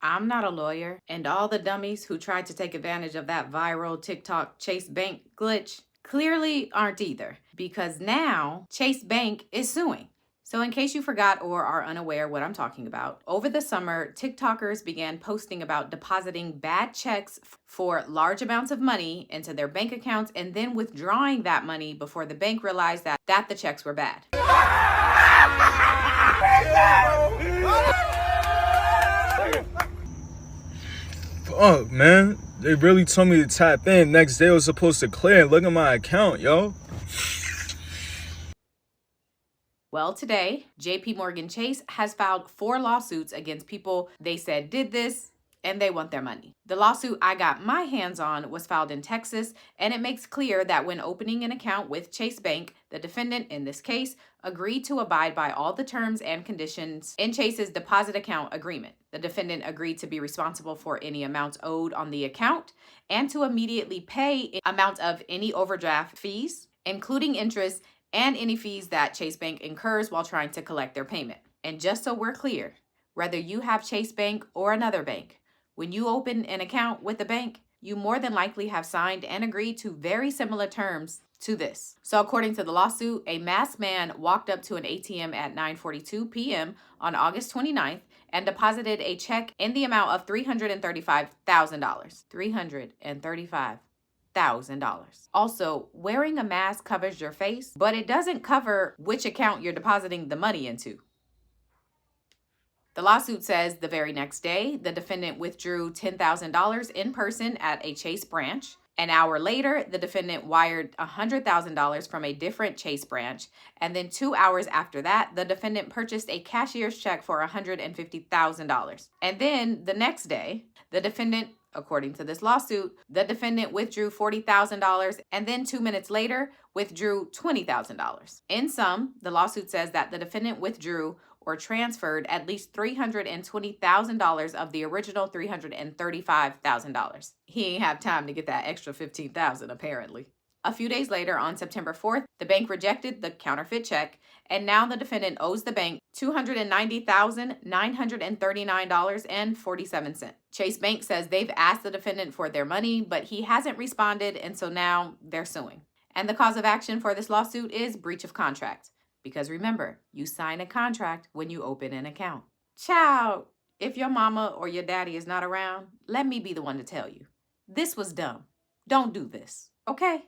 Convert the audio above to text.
I'm not a lawyer, and all the dummies who tried to take advantage of that viral TikTok Chase Bank glitch clearly aren't either, because now Chase Bank is suing. So, in case you forgot or are unaware what I'm talking about, over the summer, TikTokers began posting about depositing bad checks for large amounts of money into their bank accounts and then withdrawing that money before the bank realized that the checks were bad. Fuck, man. They really told me to tap in. Next day I was supposed to clear and look at my account, yo. Well, today, JP Morgan Chase has filed 4 lawsuits against people they said did this, and they want their money. The lawsuit I got my hands on was filed in Texas, and it makes clear that when opening an account with Chase Bank, the defendant in this case agreed to abide by all the terms and conditions in Chase's deposit account agreement. The defendant agreed to be responsible for any amounts owed on the account and to immediately pay amount of any overdraft fees, including interest and any fees that Chase Bank incurs while trying to collect their payment. And just so we're clear, whether you have Chase Bank or another bank, when you open an account with a bank, you more than likely have signed and agreed to very similar terms to this. So according to the lawsuit, a masked man walked up to an ATM at 9:42 p.m. on August 29th and deposited a check in the amount of $335,000. $335,000. Also, wearing a mask covers your face, but it doesn't cover which account you're depositing the money into. The lawsuit says the very next day, the defendant withdrew $10,000 in person at a Chase branch. An hour later, the defendant wired $100,000 from a different Chase branch. And then 2 hours after that, the defendant purchased a cashier's check for $150,000. And then the next day, according to this lawsuit, the defendant withdrew $40,000 and then 2 minutes later withdrew $20,000. In sum, the lawsuit says that the defendant withdrew or transferred at least $320,000 of the original $335,000. He ain't have time to get that extra $15,000 apparently. A few days later, on September 4th, the bank rejected the counterfeit check, and now the defendant owes the bank $290,939.47. Chase Bank says they've asked the defendant for their money, but he hasn't responded, and so now they're suing. And the cause of action for this lawsuit is breach of contract. Because remember, you sign a contract when you open an account. Child, if your mama or your daddy is not around, let me be the one to tell you. This was dumb. Don't do this, okay?